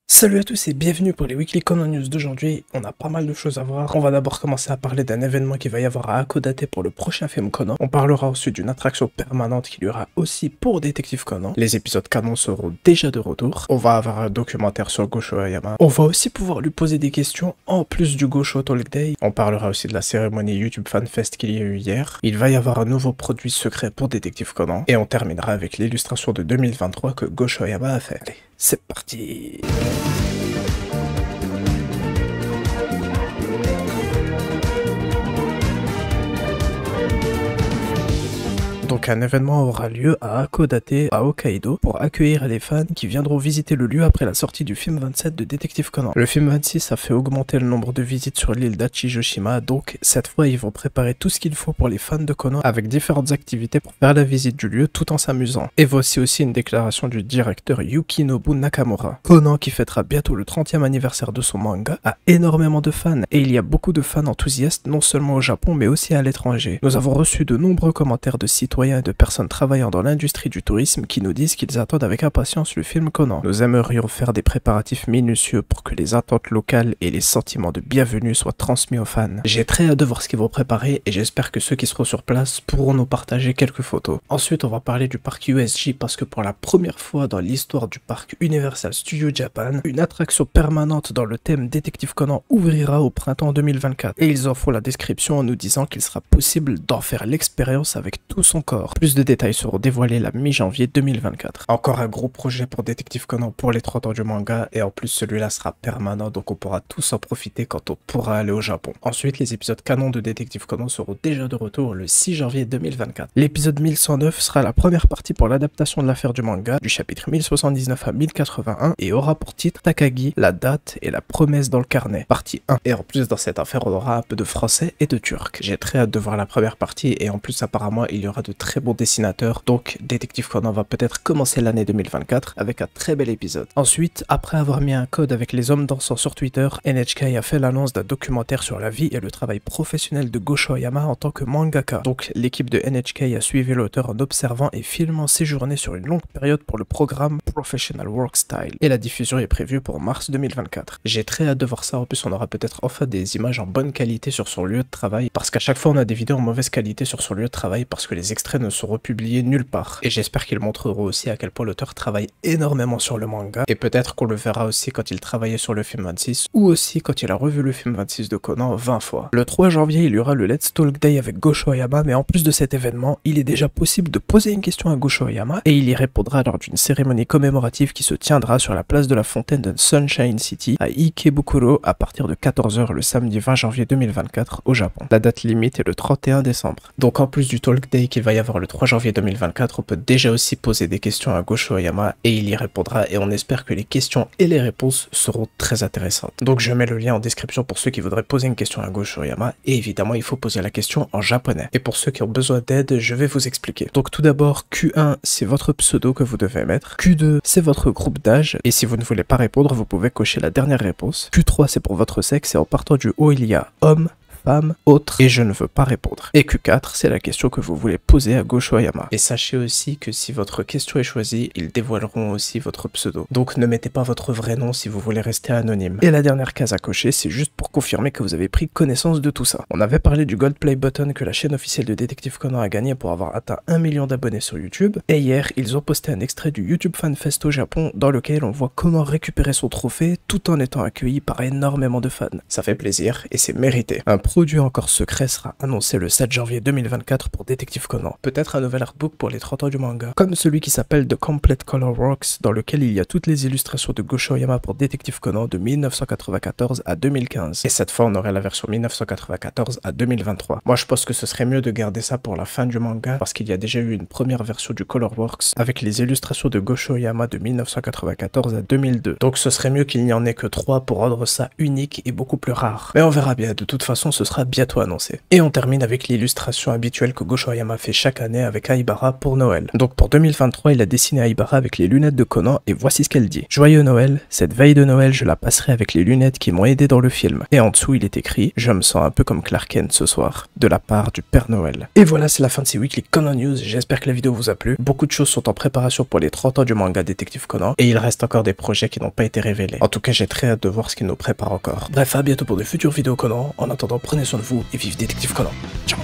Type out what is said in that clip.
Salut à tous et bienvenue pour les Weekly Conan News d'aujourd'hui. On a pas mal de choses à voir. On va d'abord commencer à parler d'un événement qui va y avoir à Hakodate pour le prochain film Conan. On parlera ensuite d'une attraction permanente qu'il y aura aussi pour Détective Conan. Les épisodes canon seront déjà de retour. On va avoir un documentaire sur Gosho Aoyama. On va aussi pouvoir lui poser des questions en plus du Gosho Talk Day. On parlera aussi de la cérémonie YouTube Fan Fest qu'il y a eu hier. Il va y avoir un nouveau produit secret pour Détective Conan. Et on terminera avec l'illustration de 2023 que Gosho Aoyama a fait. Allez, c'est parti! Donc un événement aura lieu à Hakodate, à Hokkaido, pour accueillir les fans qui viendront visiter le lieu après la sortie du film 27 de Détective Conan. Le film 26 a fait augmenter le nombre de visites sur l'île d'Achijoshima, donc cette fois ils vont préparer tout ce qu'il faut pour les fans de Conan avec différentes activités pour faire la visite du lieu tout en s'amusant. Et voici aussi une déclaration du directeur Yukinobu Nakamura. Conan, qui fêtera bientôt le 30e anniversaire de son manga, a énormément de fans, et il y a beaucoup de fans enthousiastes non seulement au Japon mais aussi à l'étranger. Nous avons reçu de nombreux commentaires de citoyens et de personnes travaillant dans l'industrie du tourisme qui nous disent qu'ils attendent avec impatience le film Conan. Nous aimerions faire des préparatifs minutieux pour que les attentes locales et les sentiments de bienvenue soient transmis aux fans. J'ai très hâte de voir ce qu'ils vont préparer et j'espère que ceux qui seront sur place pourront nous partager quelques photos. Ensuite, on va parler du parc USJ parce que pour la première fois dans l'histoire du parc Universal Studios Japan, une attraction permanente dans le thème Détective Conan ouvrira au printemps 2024. Et ils en font la description en nous disant qu'il sera possible d'en faire l'expérience avec tout son corps. Plus de détails seront dévoilés la mi-janvier 2024. Encore un gros projet pour Détective Conan pour les 30 ans du manga, et en plus celui-là sera permanent, donc on pourra tous en profiter quand on pourra aller au Japon. Ensuite, les épisodes canon de Détective Conan seront déjà de retour le 6 janvier 2024. L'épisode 1109 sera la première partie pour l'adaptation de l'affaire du manga, du chapitre 1079 à 1081, et aura pour titre Takagi, la date et la promesse dans le carnet, partie 1. Et en plus, dans cette affaire, on aura un peu de français et de turc. J'ai très hâte de voir la première partie, et en plus, apparemment, il y aura de très bons dessinateurs, donc Détective Conan va peut-être commencer l'année 2024 avec un très bel épisode. Ensuite, après avoir mis un code avec les hommes dansants sur Twitter, NHK a fait l'annonce d'un documentaire sur la vie et le travail professionnel de Gosho Aoyama en tant que mangaka. Donc l'équipe de NHK a suivi l'auteur en observant et filmant ses journées sur une longue période pour le programme Professional Work Style, et la diffusion est prévue pour mars 2024. J'ai très hâte de voir ça, en plus on aura peut-être enfin des images en bonne qualité sur son lieu de travail, parce qu'à chaque fois on a des vidéos en mauvaise qualité sur son lieu de travail parce que les extraits ne seront publiés nulle part. Et j'espère qu'ils montreront aussi à quel point l'auteur travaille énormément sur le manga, et peut-être qu'on le verra aussi quand il travaillait sur le film 26, ou aussi quand il a revu le film 26 de Conan 20 fois. Le 3 janvier, il y aura le Let's Talk Day avec Gosho Aoyama, mais en plus de cet événement, il est déjà possible de poser une question à Gosho Aoyama, et il y répondra lors d'une cérémonie commémorative qui se tiendra sur la place de la fontaine de Sunshine City à Ikebukuro à partir de 14 h le samedi 20 janvier 2024 au Japon. La date limite est le 31 décembre. Donc en plus du Talk Day qu'il va y avoir le 3 janvier 2024, on peut déjà aussi poser des questions à Gosho Aoyama et il y répondra, et on espère que les questions et les réponses seront très intéressantes. Donc je mets le lien en description pour ceux qui voudraient poser une question à Gosho Aoyama, et évidemment il faut poser la question en japonais. Et pour ceux qui ont besoin d'aide, je vais vous expliquer. Donc tout d'abord, Q1 c'est votre pseudo que vous devez mettre, Q2 c'est votre groupe d'âge, et si vous ne voulez pas répondre, vous pouvez cocher la dernière réponse, Q3 c'est pour votre sexe, et en partant du haut il y a homme, femme, autre, et je ne veux pas répondre. Et Q4, c'est la question que vous voulez poser à Gosho Aoyama. Et sachez aussi que si votre question est choisie, ils dévoileront aussi votre pseudo. Donc ne mettez pas votre vrai nom si vous voulez rester anonyme. Et la dernière case à cocher, c'est juste pour confirmer que vous avez pris connaissance de tout ça. On avait parlé du Gold Play Button que la chaîne officielle de Détective Conan a gagné pour avoir atteint 1 million d'abonnés sur YouTube. Et hier, ils ont posté un extrait du YouTube Fan Fest au Japon dans lequel on voit comment récupérer son trophée tout en étant accueilli par énormément de fans. Ça fait plaisir et c'est mérité. Un produit encore secret sera annoncé le 7 janvier 2024 pour Détective Conan. Peut-être un nouvel artbook pour les 30 ans du manga, comme celui qui s'appelle The Complete Color Works, dans lequel il y a toutes les illustrations de Gosho Aoyama pour Détective Conan de 1994 à 2015. Et cette fois, on aurait la version 1994 à 2023. Moi, je pense que ce serait mieux de garder ça pour la fin du manga, parce qu'il y a déjà eu une première version du Color Works avec les illustrations de Gosho Aoyama de 1994 à 2002. Donc ce serait mieux qu'il n'y en ait que 3 pour rendre ça unique et beaucoup plus rare. Mais on verra bien, de toute façon, ce ce sera bientôt annoncé. Et on termine avec l'illustration habituelle que Gosho Ayama fait chaque année avec Aibara pour Noël. Donc pour 2023, il a dessiné Aibara avec les lunettes de Conan et voici ce qu'elle dit. Joyeux Noël, cette veille de Noël, je la passerai avec les lunettes qui m'ont aidé dans le film. Et en dessous, il est écrit « Je me sens un peu comme Clark Kent ce soir, de la part du Père Noël ». Et voilà, c'est la fin de ces Weekly Conan News. J'espère que la vidéo vous a plu. Beaucoup de choses sont en préparation pour les 30 ans du manga Détective Conan et il reste encore des projets qui n'ont pas été révélés. En tout cas, j'ai très hâte de voir ce qu'il nous prépare encore. Bref, à bientôt pour de futures vidéos Conan. En attendant, prenez soin de vous et vive Détective Conan. Ciao.